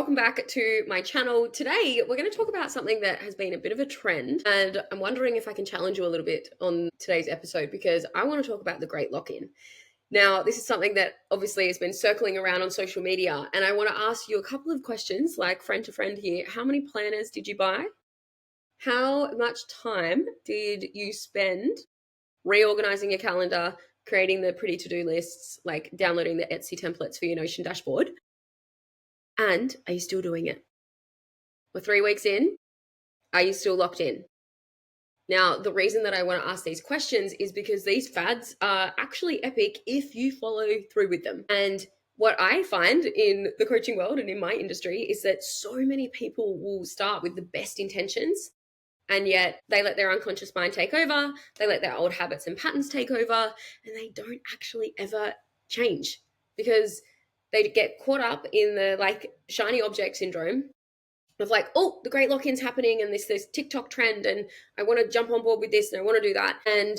welcome back to my channel. Today, we're going to talk about something that has been a bit of a trend, and I'm wondering if I can challenge you a little bit on today's episode because I want to talk about the great lock-in. Now, this is something that obviously has been circling around on social media, and I want to ask you a couple of questions, like friend to friend here. How many planners did you buy? How much time did you spend reorganizing your calendar, creating the pretty to-do lists, like downloading the Etsy templates for your Notion dashboard? And are you still doing it? We're 3 weeks in. Are you still locked in? Now, the reason that I want to ask these questions is because these fads are actually epic if you follow through with them. And what I find in the coaching world and in my industry is that so many people will start with the best intentions, and yet they let their unconscious mind take over, they let their old habits and patterns take over, and they don't actually ever change because they get caught up in the like shiny object syndrome of like, oh, the great lock-in's happening and this TikTok trend and I want to jump on board with this and I want to do that. And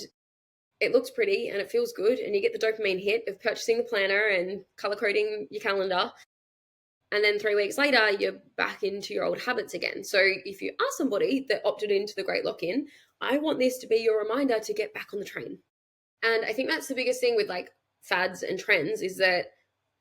it looks pretty and it feels good and you get the dopamine hit of purchasing the planner and color coding your calendar. And then 3 weeks later, you're back into your old habits again. So if you are somebody that opted into the great lock-in, I want this to be your reminder to get back on the train. And I think that's the biggest thing with like fads and trends is that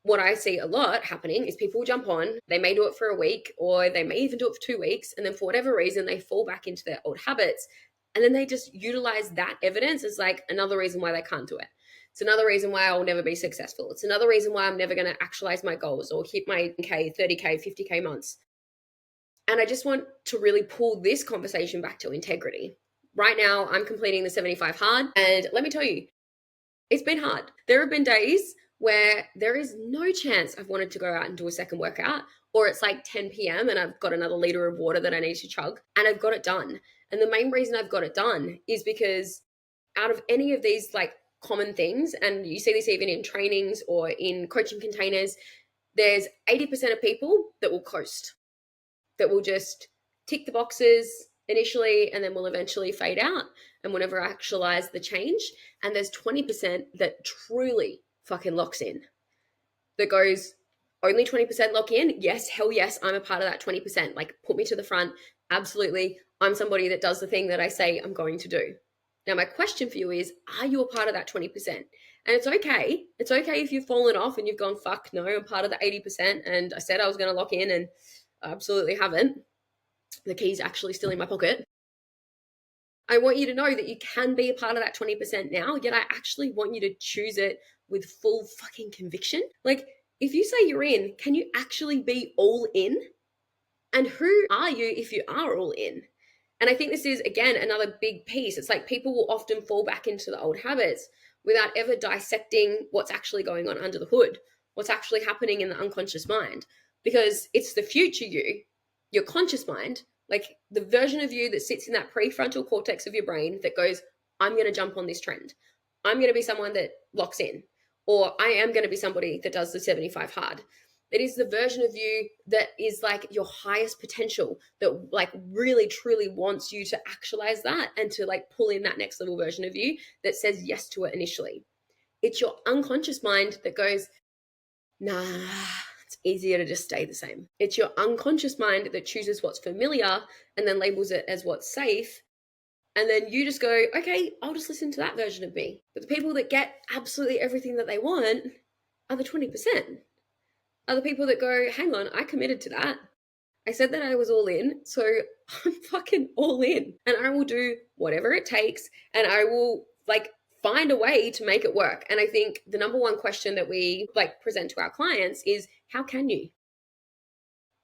what I see a lot happening is people jump on, they may do it for a week or they may even do it for 2 weeks. And then for whatever reason, they fall back into their old habits. And then they just utilize that evidence as like another reason why they can't do it. It's another reason why I'll never be successful. It's another reason why I'm never going to actualize my goals or hit my 30K, 50K months. And I just want to really pull this conversation back to integrity. Right now, I'm completing the 75 hard. And let me tell you, it's been hard. There have been days where there is no chance I've wanted to go out and do a second workout, or it's like 10 p.m. and I've got another liter of water that I need to chug and I've got it done. And the main reason I've got it done is because out of any of these like common things, and you see this even in trainings or in coaching containers, there's 80% of people that will coast, that will just tick the boxes initially and then will eventually fade out and will never actualize the change. And there's 20% that truly fucking locks in, that goes, only 20% lock in. Yes, hell yes, I'm a part of that 20%. Like, put me to the front. Absolutely. I'm somebody that does the thing that I say I'm going to do. Now, my question for you is, are you a part of that 20%? And it's okay. It's okay if you've fallen off and you've gone, fuck no, I'm part of the 80%. And I said I was going to lock in and I absolutely haven't. The key's actually still in my pocket. I want you to know that you can be a part of that 20% now, yet I actually want you to choose it with full fucking conviction. Like, if you say you're in, can you actually be all in? And who are you if you are all in? And I think this is, again, another big piece. It's like people will often fall back into the old habits without ever dissecting what's actually going on under the hood, what's actually happening in the unconscious mind, because it's the future you, your conscious mind, like the version of you that sits in that prefrontal cortex of your brain that goes, I'm going to jump on this trend. I'm going to be someone that locks in, or I am going to be somebody that does the 75 hard. It is the version of you that is like your highest potential, that like really truly wants you to actualize that and to like pull in that next level version of you that says yes to it initially. It's your unconscious mind that goes, nah, it's easier to just stay the same. It's your unconscious mind that chooses what's familiar and then labels it as what's safe. And then you just go, okay, I'll just listen to that version of me. But the people that get absolutely everything that they want are the 20%. Are the people that go, hang on, I committed to that. I said that I was all in, so I'm fucking all in. And I will do whatever it takes and I will like find a way to make it work. And I think the number one question that we like present to our clients is, how can you?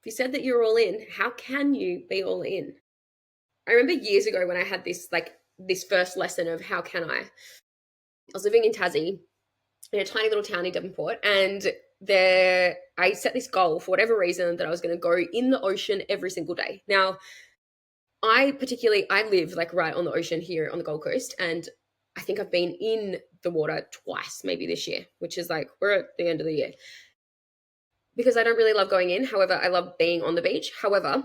If you said that you're all in, how can you be all in? I remember years ago when I had this first lesson of how can I was living in Tassie in a tiny little town in Devonport, and there I set this goal for whatever reason that I was going to go in the ocean every single day. Now, I live like right on the ocean here on the Gold Coast, and I think I've been in the water twice maybe this year, which is like we're at the end of the year, because I don't really love going in. However, I love being on the beach. However,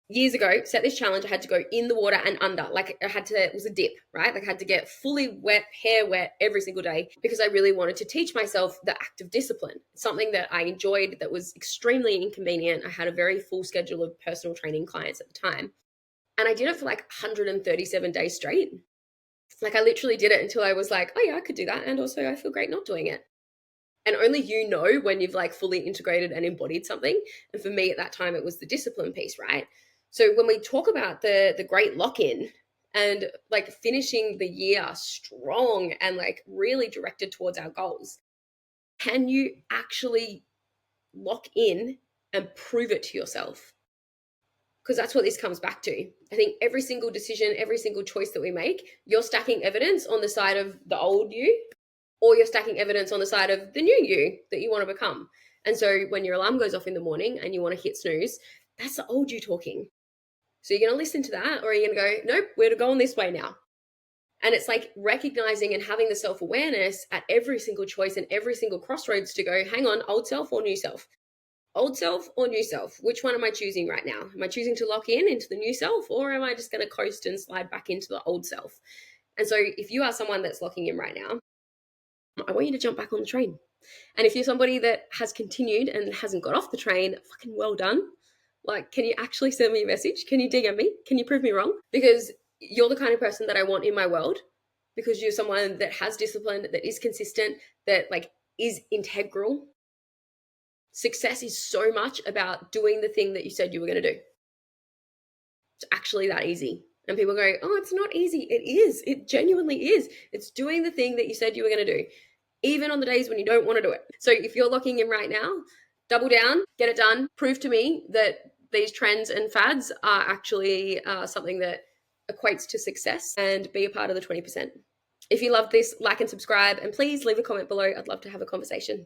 years ago, set this challenge. I had to go in the water and under. Like it was a dip, right? Like I had to get fully wet, hair wet every single day because I really wanted to teach myself the act of discipline. Something that I enjoyed that was extremely inconvenient. I had a very full schedule of personal training clients at the time. And I did it for like 137 days straight. Like I literally did it until I was like, oh yeah, I could do that. And also I feel great not doing it. And only you know when you've like fully integrated and embodied something. And for me at that time, it was the discipline piece, right? So when we talk about the great lock-in and like finishing the year strong and like really directed towards our goals, can you actually lock in and prove it to yourself? Because that's what this comes back to. I think every single decision, every single choice that we make, you're stacking evidence on the side of the old you, or you're stacking evidence on the side of the new you that you want to become. And so when your alarm goes off in the morning and you want to hit snooze, that's the old you talking. So you're going to listen to that, or are you going to go, nope, we're going this way now? And it's like recognizing and having the self-awareness at every single choice and every single crossroads to go, hang on, old self or new self? Old self or new self? Which one am I choosing right now? Am I choosing to lock in into the new self, or am I just going to coast and slide back into the old self? And so if you are someone that's locking in right now, I want you to jump back on the train. And if you're somebody that has continued and hasn't got off the train, fucking well done. Like, can you actually send me a message? Can you DM me? Can you prove me wrong? Because you're the kind of person that I want in my world, because you're someone that has discipline, that is consistent, that like is integral. Success is so much about doing the thing that you said you were going to do. It's actually that easy. And people go, oh, it's not easy. It is. It genuinely is. It's doing the thing that you said you were going to do, even on the days when you don't want to do it. So if you're locking in right now, double down, get it done. Prove to me that these trends and fads are actually something that equates to success, and be a part of the 20%. If you loved this, like and subscribe, and please leave a comment below. I'd love to have a conversation.